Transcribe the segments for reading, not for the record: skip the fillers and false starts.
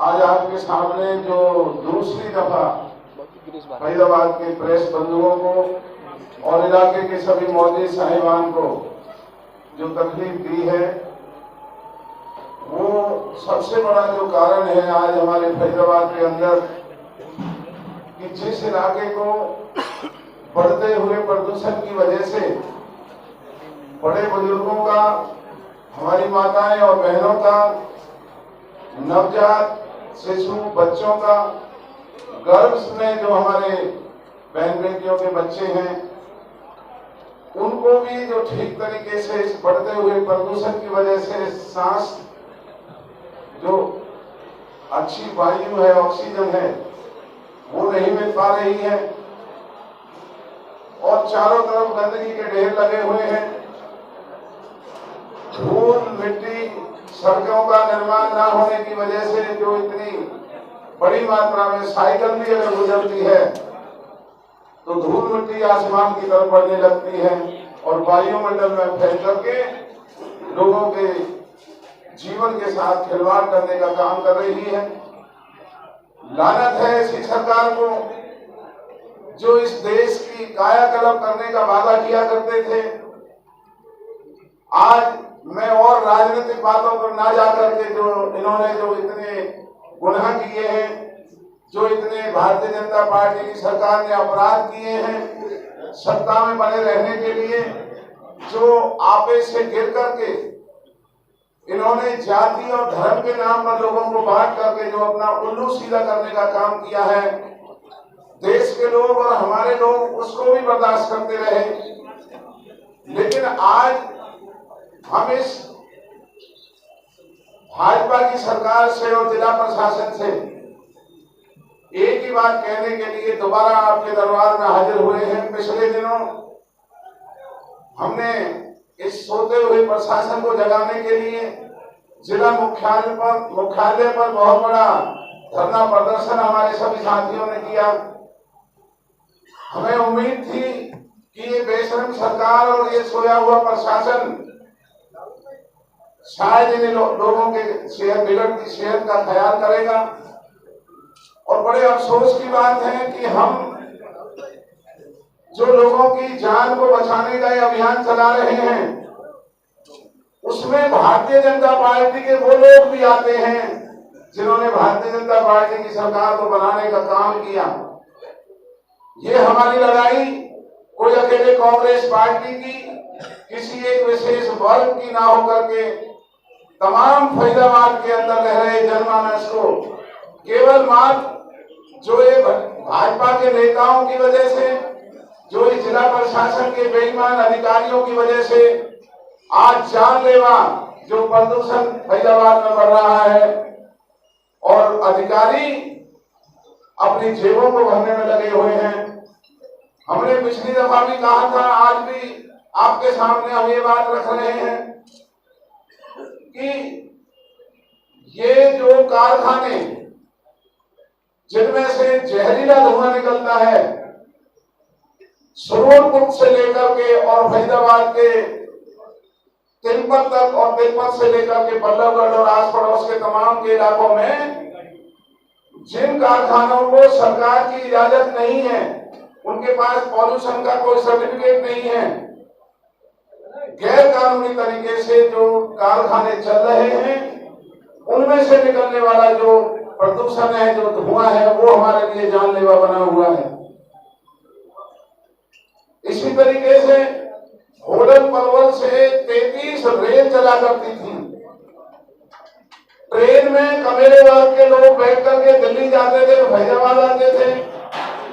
आज आपके सामने जो दूसरी दफा फरीदाबाद के प्रेस बंधुओं को और इलाके के सभी मौजूद साहिबान को जो तकलीफ दी है, वो सबसे बड़ा जो कारण है आज हमारे फरीदाबाद के अंदर कि जिस इलाके को बढ़ते हुए प्रदूषण की वजह से बड़े बुजुर्गों का, हमारी माताएं और बहनों का, नवजात शिशु बच्चों का, गर्भ में जो हमारे बहन बेटियों के बच्चे हैं, उनको भी जो ठीक तरीके से इस बढ़ते हुए प्रदूषण की वजह से सांस जो अच्छी वायु है, ऑक्सीजन है, वो नहीं मिल पा रही है और चारों तरफ गंदगी के ढेर लगे हुए हैं। धूल मिट्टी, सड़कों का निर्माण न होने की वजह से जो इतनी बड़ी मात्रा में साइकिल भी अगर गुजरती है तो धूल मिट्टी आसमान की तरफ बढ़ने लगती है और वायुमंडल में फैल करके लोगों के जीवन के साथ खिलवाड़ करने का काम कर रही है। लानत है ऐसी सरकार को जो इस देश की कायाकल्प करने का वादा किया करते थे। आज मैं और राजनीतिक बातों पर ना जाकर के जो इन्होंने जो इतने गुनाह किए हैं, जो इतने भारतीय जनता पार्टी की सरकार ने अपराध किए हैं सत्ता में बने रहने के लिए, जो आपे से गिर करके इन्होंने जाति और धर्म के नाम पर लोगों को बांट करके जो अपना उल्लू सीधा करने का काम किया है, देश के लोग और हमारे लोग उसको भी बर्दाश्त करते रहे। लेकिन आज हम इस भाजपा की सरकार से और जिला प्रशासन से एक ही बात कहने के लिए दोबारा आपके दरबार में हाजिर हुए हैं। पिछले दिनों हमने इस सोते हुए प्रशासन को जगाने के लिए जिला मुख्यालय पर बहुत बड़ा धरना प्रदर्शन हमारे सभी साथियों ने किया। हमें उम्मीद थी कि ये बेशर्म सरकार और ये सोया हुआ प्रशासन शायद इन लोगों के बिगड़ती सेहत का ख्याल करेगा। और बड़े अफसोस की बात है कि हम जो लोगों की जान को बचाने का अभियान चला रहे हैं, उसमें भारतीय जनता पार्टी के वो लोग भी आते हैं जिन्होंने भारतीय जनता पार्टी की सरकार को बनाने का काम किया। ये हमारी लड़ाई कोई अकेले कांग्रेस पार्टी की, किसी एक विशेष वर्ग की ना होकर के तमाम फरीदाबाद के अंदर रह रहे जनमानस को केवल मात्र जो ये भाजपा के नेताओं की वजह से, जो इस जिला प्रशासन के बेईमान अधिकारियों की वजह से आज जानलेवा जो प्रदूषण फरीदाबाद में बढ़ रहा है और अधिकारी अपनी जेबों को भरने में लगे हुए हैं। हमने पिछली दफा भी कहा था, आज भी आपके सामने हम ये बात रख रहे हैं कि ये जो कारखाने जिनमें से जहरीला धुआं निकलता है, सुरूरपुर से लेकर के और फरीदाबाद के तिलपत तक और तिलपत से लेकर के बल्लभगढ़ और आस पड़ोस के तमाम के इलाकों में जिन कारखानों को सरकार की इजाजत नहीं है, उनके पास पॉल्यूशन का कोई सर्टिफिकेट नहीं है, गैर कानूनी तरीके से जो कारखाने चल रहे हैं, उनमें से निकलने वाला जो प्रदूषण है, जो धुआं है, वो हमारे लिए जानलेवा बना हुआ है। इसी तरीके से होडल पलवल से 33 रेल चला करती थी। ट्रेन में कमेरे वर्ग के लोग बैठ करके दिल्ली जाते थे, फरीदाबाद आते थे।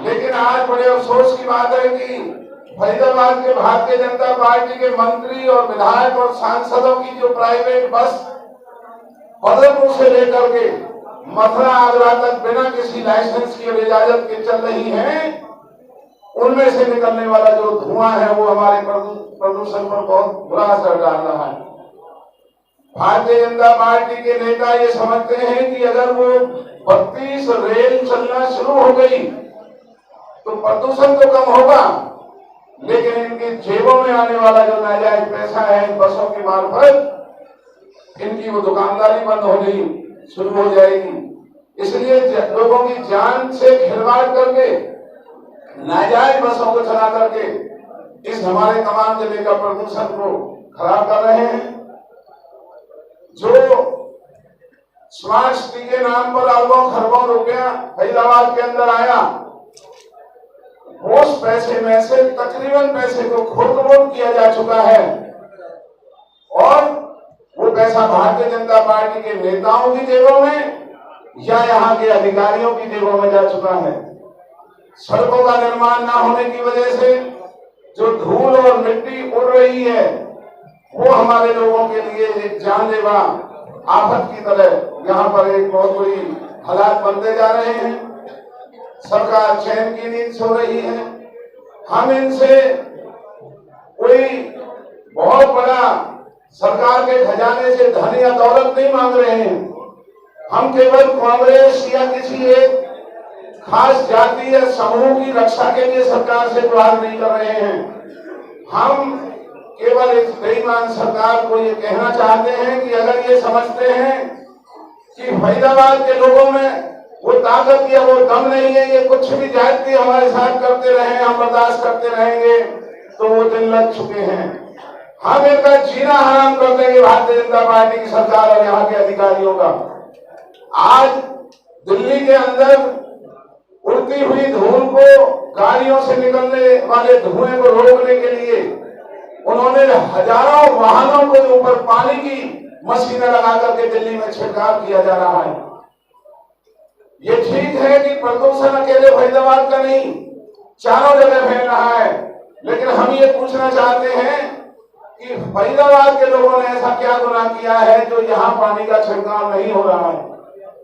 लेकिन आज बड़े अफसोस की बात है कि फरीदाबाद के भारतीय जनता पार्टी के मंत्री और विधायक और सांसदों की जो प्राइवेट बस बदरपुर से लेकर के मथुरा आगरा तक बिना किसी लाइसेंस की और इजाजत के चल रही है, उनमें से निकलने वाला जो धुआं है वो हमारे प्रदूषण पर बहुत बुरा असर डाल रहा है। भारतीय जनता पार्टी के नेता ये समझते हैं कि अगर वो 32 रेल चलना शुरू हो गई तो प्रदूषण तो कम होगा, लेकिन इनकी जेबों में आने वाला जो नाजायज पैसा है इन बसों के मार्फत, इनकी वो दुकानदारी बंद होनी शुरू हो जाएगी। इसलिए लोगों की जान से खिलवाड़ करके नाजायज बसों को चला करके इस हमारे तमाम जिले का प्रदूषण को खराब कर रहे हैं। जो स्मार्ट सिटी के नाम पर अरबों खरबों रुपया फरीदाबाद के अंदर आया, उस पैसे में से तकरीबन पैसे को खुर्द-बुर्द किया जा चुका है और वो पैसा भारतीय जनता पार्टी के नेताओं की जेबों में या यहाँ के अधिकारियों की जेबों में जा चुका है। सड़कों का निर्माण न होने की वजह से जो धूल और मिट्टी उड़ रही है वो हमारे लोगों के लिए एक जानलेवा आफत की तरह यहाँ पर एक बहुत बड़ी हालात बनते जा रहे हैं। सरकार चैन की नींद सो रही है। हम इनसे कोई बहुत बड़ा सरकार के खजाने से धन या दौलत नहीं मांग रहे हैं। हम केवल कांग्रेस या किसी एक खास जाति या समूह की रक्षा के लिए सरकार से गुहार नहीं कर रहे हैं। हम केवल इस बेईमान सरकार को ये कहना चाहते हैं कि अगर ये समझते हैं कि फरीदाबाद के लोगों में वो ताकत या वो दम नहीं है, ये कुछ भी जाति हमारे साथ करते रहे, हम बर्दाश्त करते रहेंगे, तो वो दिन लग चुके हैं। हम इनका जीना हराम कर देंगे भारतीय जनता पार्टी की सरकार और यहाँ के अधिकारियों का। आज दिल्ली के अंदर उड़ती हुई धूल को, गाड़ियों से निकलने वाले धुएं को रोकने के लिए उन्होंने हजारों वाहनों के ऊपर पानी की मशीनें लगा करके दिल्ली में छिड़काव किया जा रहा है। ये ठीक है कि प्रदूषण अकेले फरीदाबाद का नहीं, चारों जगह फैल रहा है, लेकिन हम ये पूछना चाहते हैं कि फरीदाबाद के लोगों ने ऐसा क्या गुनाह किया है जो यहाँ पानी का छिड़काव नहीं हो रहा है?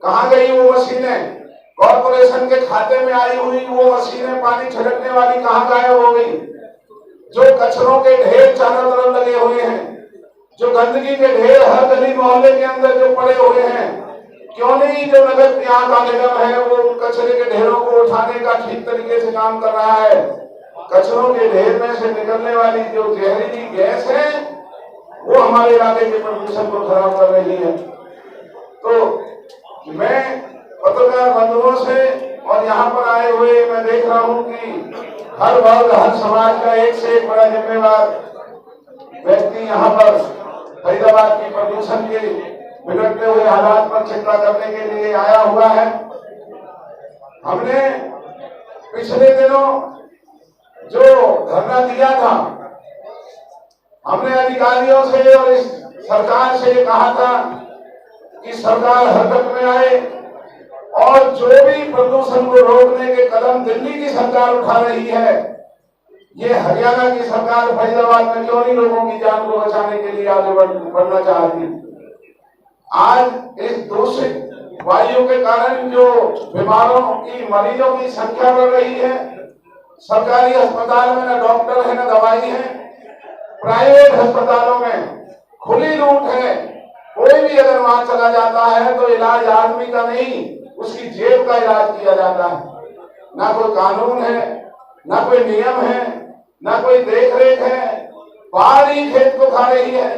कहाँ गई वो मशीनें? कॉर्पोरेशन के खाते में आई हुई वो मशीनें पानी छिड़कने वाली कहाँ गायब हो गई? जो कचरों के ढेर चारों तरफ लगे हुए हैं, जो गंदगी के ढेर हर गली मोहल्ले के अंदर जो पड़े हुए हैं, क्यों नहीं जो नगर यहाँ का निगम है वो कचरे के ढेरों को उठाने का ठीक तरीके से काम कर रहा है? कचरों के ढेर में से निकलने वाली जो जहरीली गैस है वो हमारे इलाके के प्रदूषण को खराब कर रही है। तो मैं पत्रकार बंधुओं से और यहाँ पर आए हुए मैं देख रहा हूँ कि हर वर्ग हर समाज का एक से एक बड़ा जिम्मेवार व्यक्ति यहाँ पर फरीदाबाद की प्रदूषण के बिगड़ते हुए हालात पर चिंता करने के लिए आया हुआ है। हमने पिछले दिनों जो धरना दिया था, हमने अधिकारियों से और इस सरकार से कहा था कि सरकार हरकत में आए और जो भी प्रदूषण को रोकने के कदम दिल्ली की सरकार उठा रही है, ये हरियाणा की सरकार फरीदाबाद में क्यों नहीं लोगों की जान को बचाने के लिए आगे बढ़ना चाहती? आज इस दूषित वायु के कारण जो बीमारों की, मरीजों की संख्या बढ़ रही है, सरकारी अस्पताल में न डॉक्टर है न दवाई है, प्राइवेट अस्पतालों में खुली लूट है। कोई भी अगर वहां चला जाता है तो इलाज आदमी का नहीं, उसकी जेब का इलाज किया जाता है। ना कोई कानून है, ना कोई नियम है, ना कोई देख रेख है। बाढ़ ही खेत को खा रही है।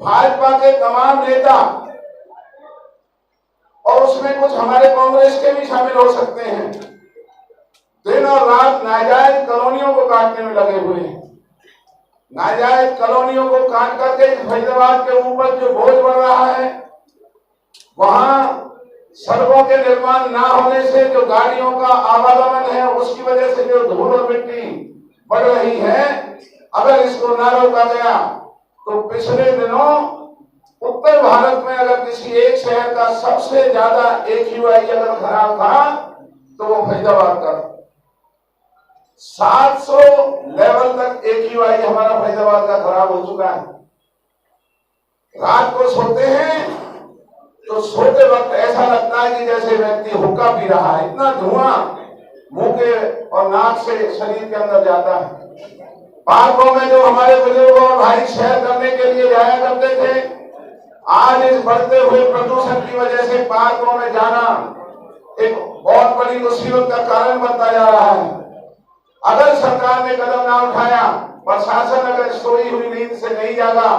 भाजपा के तमाम नेता और उसमें कुछ हमारे कांग्रेस के भी शामिल हो सकते हैं, दिन और रात नाजायज कॉलोनियों को काटने में लगे हुए हैं। नाजायज कॉलोनियों को काट करके फरीदाबाद के ऊपर जो बोझ बढ़ रहा है, वहां सड़कों के निर्माण ना होने से जो गाड़ियों का आवागमन है उसकी वजह से जो धूल और मिट्टी बढ़ रही है, अगर इसको ना रोका गया तो पिछले दिनों उत्तर भारत में अगर किसी एक शहर का सबसे ज्यादा AQI अगर खराब था तो वो फरीदाबाद का 700 लेवल तक AQI हमारा फरीदाबाद का खराब हो चुका है। रात को सोते हैं तो सोते वक्त ऐसा लगता है कि जैसे व्यक्ति हुक्का पी रहा है, इतना धुआं मुंह के और नाक से शरीर के अंदर जाता है। पार्कों में जो हमारे बुजुर्ग और भाई सैर करने के लिए जाया करते थे, आज इस बढ़ते हुए प्रदूषण की वजह से पार्कों में जाना एक बहुत बड़ी मुसीबत का कारण बनता जा रहा है। अगर सरकार ने कदम ना उठाया, प्रशासन अगर सोई हुई नींद से नहीं जागा,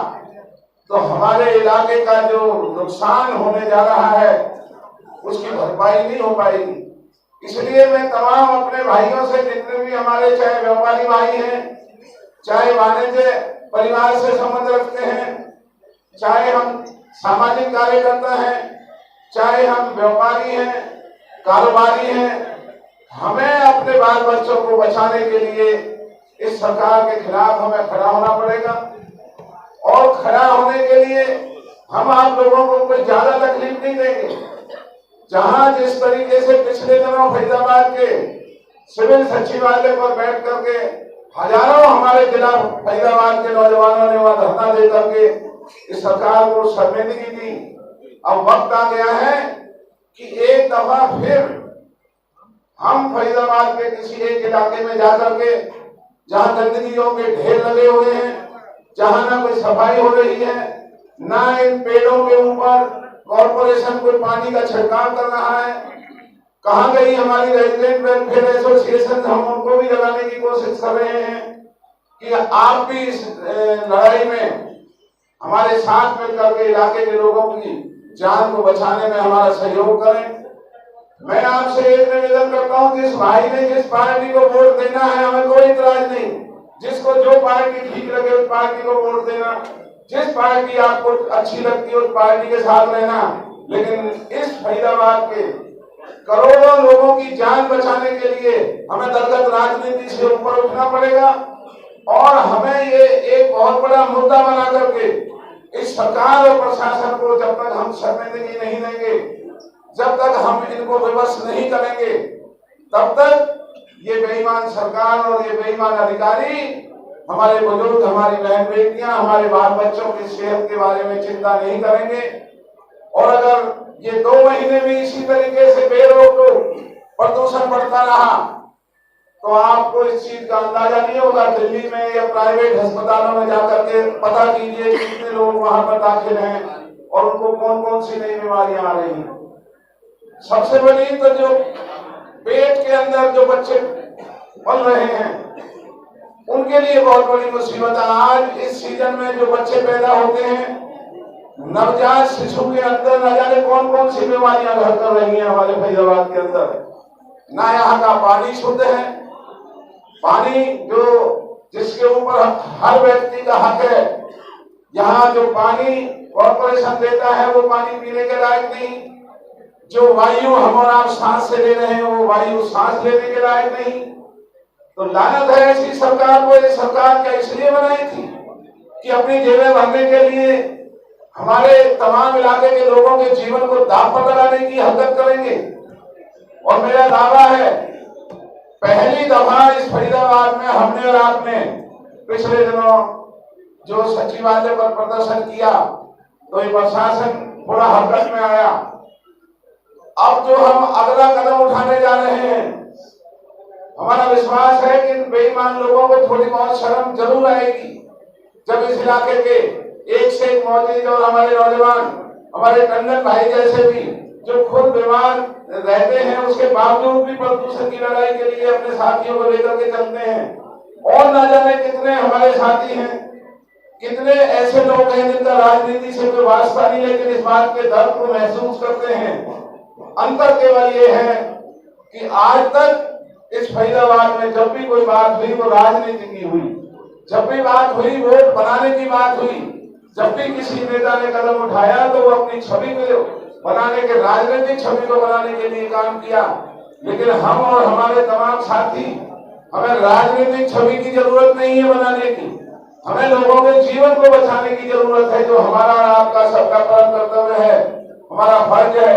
तो हमारे इलाके का जो नुकसान होने जा रहा है उसकी भरपाई नहीं हो पाएगी। इसलिए मैं तमाम अपने भाइयों से, जितने भी हमारे चाहे व्यापारी भाई हैं, चाहे वाणिज्य परिवार से संबंध रखते हैं, चाहे हम सामाजिक कार्यकर्ता हैं, चाहे हम व्यापारी हैं, कारोबारी हैं, हमें अपने बाल बच्चों को बचाने के लिए इस सरकार के खिलाफ हमें खड़ा होना पड़ेगा। और खड़ा होने के लिए हम आप लोगों को कोई ज्यादा तकलीफ नहीं देंगे। जहां जिस तरीके से पिछले दिनों फरीदाबाद के सिविल सचिवालय पर बैठ करके हजारों हमारे जिला फरीदाबाद के नौजवानों ने वहां धरना दे करके इस सरकार को शर्मिंदगी दी, अब वक्त आ गया है कि एक दफा फिर हम फरीदाबाद के किसी एक इलाके में जाकर के, जहां गंदगियों के ढेर लगे हुए हैं, जहां ना कोई सफाई हो रही है, ना इन पेड़ों के ऊपर कॉर्पोरेशन कोई पानी का छिड़काव कर रहा है, कहां गई हमारी रेजिडेंट वेलफेयर एसोसिएशन, हम उनको भी लगाने की कोशिश कर रहे हैं कि आप भी इस लड़ाई में हमारे साथ मिलकर के इलाके के लोगों की जान को बचाने में हमारा सहयोग करें। मैं आपसे एक निवेदन करता हूं, जिस भाई ने जिस पार्टी को वोट देना है हमें कोई इतराज नहीं, जिसको जो पार्टी ठीक लगे उस पार्टी को वोट देना, जिस पार्टी आपको अच्छी लगती है उस पार्टी के साथ रहना, लेकिन इस फरीदाबाद के करोड़ों लोगों की जान बचाने के लिए हमें दलगत राजनीति से ऊपर उठना पड़ेगा और हमें ये एक बहुत बड़ा मुद्दा बना करके इस सरकार और प्रशासन को जब तक हम शर्मिंदगी नहीं देंगे, जब तक हम इनको विवश नहीं करेंगे, तब तक ये बेईमान सरकार और ये बेईमान अधिकारी हमारे बुजुर्ग, हमारी बहन बेटियां, हमारे बाल बच्चों की सेहत के बारे में चिंता नहीं करेंगे। और अगर ये 2 महीने भी इसी तरीके से बेरोक प्रदूषण बढ़ता रहा तो आपको इस चीज का अंदाजा नहीं होगा। दिल्ली में या प्राइवेट अस्पतालों में जाकर के पता कीजिए कितने लोग वहां पर दाखिल हैं और उनको कौन कौन सी नई बीमारियां आ रही हैं। सबसे बड़ी तो जो पेट के अंदर जो बच्चे पल रहे हैं उनके लिए बहुत बड़ी मुसीबत है। आज इस सीजन में जो बच्चे पैदा होते हैं, नवजात शिशु के अंदर न जाने कौन कौन सी बीमारियां घर कर रही हैं हमारे फरीदाबाद के अंदर। ना यहाँ का पानी शुद्ध है, पानी जो जिसके ऊपर हर व्यक्ति का हक है, यहाँ जो पानी कॉर्पोरेशन देता है वो पानी पीने के लायक नहीं, जो वायु हम और आप सांस से ले रहे हैं वो वायु सांस लेने के लायक नहीं। तो लानत है ऐसी सरकार को। ये सरकार क्या इसलिए बनाई थी कि अपनी जेबें भरने के लिए हमारे तमाम इलाके के लोगों के जीवन को दांव पर लगाने की हरकत करेंगे। और मेरा दावा है, पहली दफा इस फरीदाबाद में हमने और आपने पिछले दिनों जो सचिवालय पर प्रदर्शन किया तो ये प्रशासन थोड़ा हरकत में आया। अब जो हम अगला कदम उठाने जा रहे हैं, हमारा विश्वास है कि इन बेईमान लोगों को थोड़ी बहुत शर्म जरूर आएगी जब इस इलाके के एक से एक मौजूद और हमारे नौजवान, हमारे टंडन भाई जैसे भी जो खुद बीमार रहते हैं उसके बावजूद भी प्रदूषण की लड़ाई के लिए अपने साथियों को लेकर के चलते हैं। और न जाने कितने हमारे साथी हैं, कितने ऐसे लोग हैं जिनका राजनीति से कोई वास्ता नहीं, लेकिन इस बात के दर्द को महसूस करते हैं। अंतर केवल ये है कि आज तक इस फरीदाबाद में जब भी कोई बात हुई वो राजनीति की हुई, जब भी बात हुई वोट बनाने की बात हुई, जब भी किसी नेता ने कदम उठाया तो वो अपनी छवि को बनाने के, राजनीतिक छवि को बनाने के लिए काम किया। लेकिन हम और हमारे तमाम साथी, हमें राजनीतिक छवि की जरूरत नहीं है बनाने की, हमें लोगों के जीवन को बचाने की जरूरत है, जो हमारा और आपका सबका परम कर्तव्य है, हमारा फर्ज है।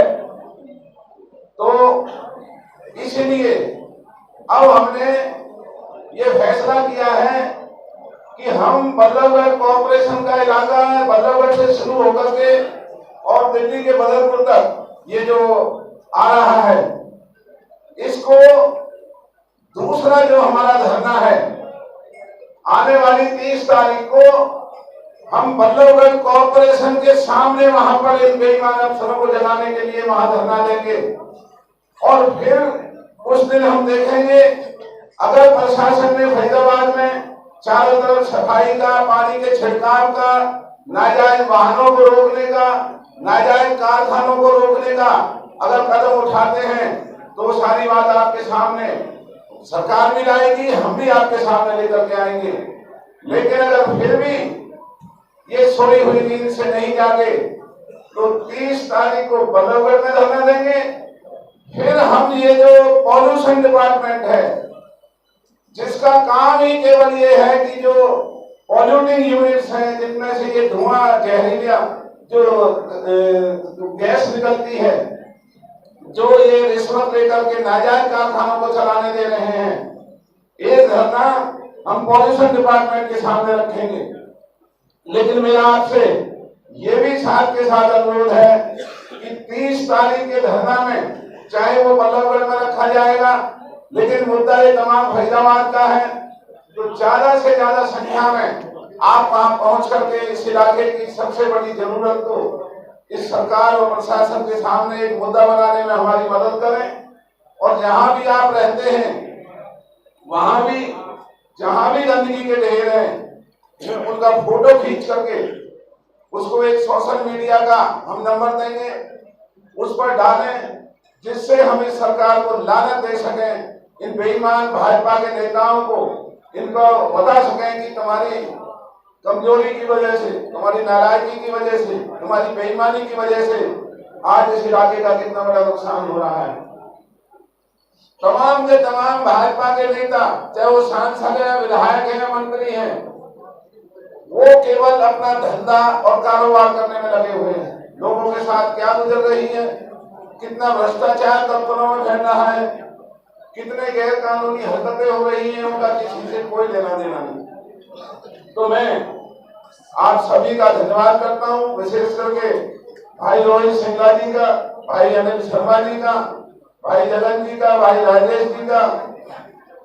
तो इसलिए अब हमने ये फैसला किया है कि हम बल्लभगढ़ कॉर्पोरेशन का इलाका है, बल्लभगढ़ से शुरू होकर के और दिल्ली के बदरपुर तक ये जो आ रहा है, इसको दूसरा जो हमारा धरना है, आने वाली 30 तारीख को हम बल्लभगढ़ कॉर्पोरेशन के सामने वहां पर इन बेईमान अफसरों को जगाने के लिए वहां धरना देंगे। और फिर उस दिन हम देखेंगे, अगर प्रशासन ने फरीदाबाद में चारों तरफ सफाई का, पानी के छिड़काव का, नाजायज वाहनों को रोकने का, नाजायज कारखानों को रोकने का अगर कदम उठाते हैं तो वो सारी बात आपके सामने सरकार भी लाएगी, हम भी आपके सामने लेकर के आएंगे। लेकिन अगर फिर भी ये सोई हुई नींद से नहीं जागे तो 30 तारीख को बल्लभगढ़ में धरना देंगे। फिर हम ये जो पॉल्यूशन डिपार्टमेंट है जिसका काम ही केवल ये है कि जो पॉल्यूटिंग यूनिट्स हैं जिनमें से ये धुआं जहरीला जो गैस निकलती है, जो ये रिश्वत लेकर के नाजायज कारखानों को चलाने दे रहे हैं, ये धरना हम पॉल्यूशन डिपार्टमेंट के सामने रखेंगे। लेकिन मेरा आपसे ये भी साथ के साथ अनुरोध है कि 30 तारीख के धरना में चाहे वो बल्लभगढ़ में रखा जाएगा, लेकिन मुद्दा ये तमाम फरीदाबाद का है, तो ज्यादा से ज्यादा संख्या में आप वहां पहुंच करके इस इलाके की सबसे बड़ी जरूरत को इस सरकार और प्रशासन के सामने एक मुद्दा बनाने में हमारी मदद करें। और जहां भी आप रहते हैं वहां भी जहां भी गंदगी के ढेर हैं उनका फोटो खींच करके उसको एक सोशल मीडिया का हम नंबर देंगे, उस पर डालें, जिससे हम इस सरकार को लानत दे सकें, इन बेईमान भाजपा के नेताओं को इनको बता सकें कि तुम्हारी कमजोरी की वजह से, तुम्हारी नाराजगी की वजह से, तुम्हारी बेईमानी की वजह से आज इस इलाके का कितना बड़ा नुकसान हो रहा है। तमाम के तमाम भाजपा के नेता, चाहे वो सांसद है, विधायक है, मंत्री हैं, वो केवल अपना धंधा और कारोबार करने में लगे हुए हैं। लोगों के साथ क्या गुजर रही है, कितना भ्रष्टाचार दफ्तरों में फैल रहा है, कितने गैर कानूनी हरकतें हो रही हैं, उनका किसी से कोई लेना देना नहीं। तो मैं आप सभी का धन्यवाद करता हूं, विशेष करके भाई रोहित सिंगला जी का, भाई अनिल शर्मा जी का, भाई जगन जी का, भाई राजेश जी का,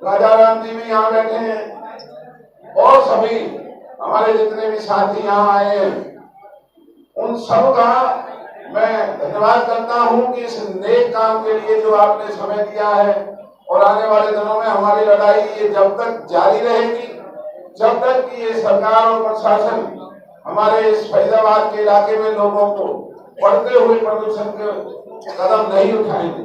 राजा राम जी भी यहाँ बैठे हैं, और सभी हमारे जितने भी साथी यहाँ आए हैं, उन सब का मैं धन्यवाद करता हूं कि इस नेक काम के लिए जो आपने समय दिया है। और आने वाले दिनों में हमारी लड़ाई ये जब तक जारी रहेगी, जब तक कि ये सरकार और प्रशासन हमारे इस फरीदाबाद के इलाके में लोगों को बढ़ते हुए प्रदूषण के कदम नहीं उठाएंगे।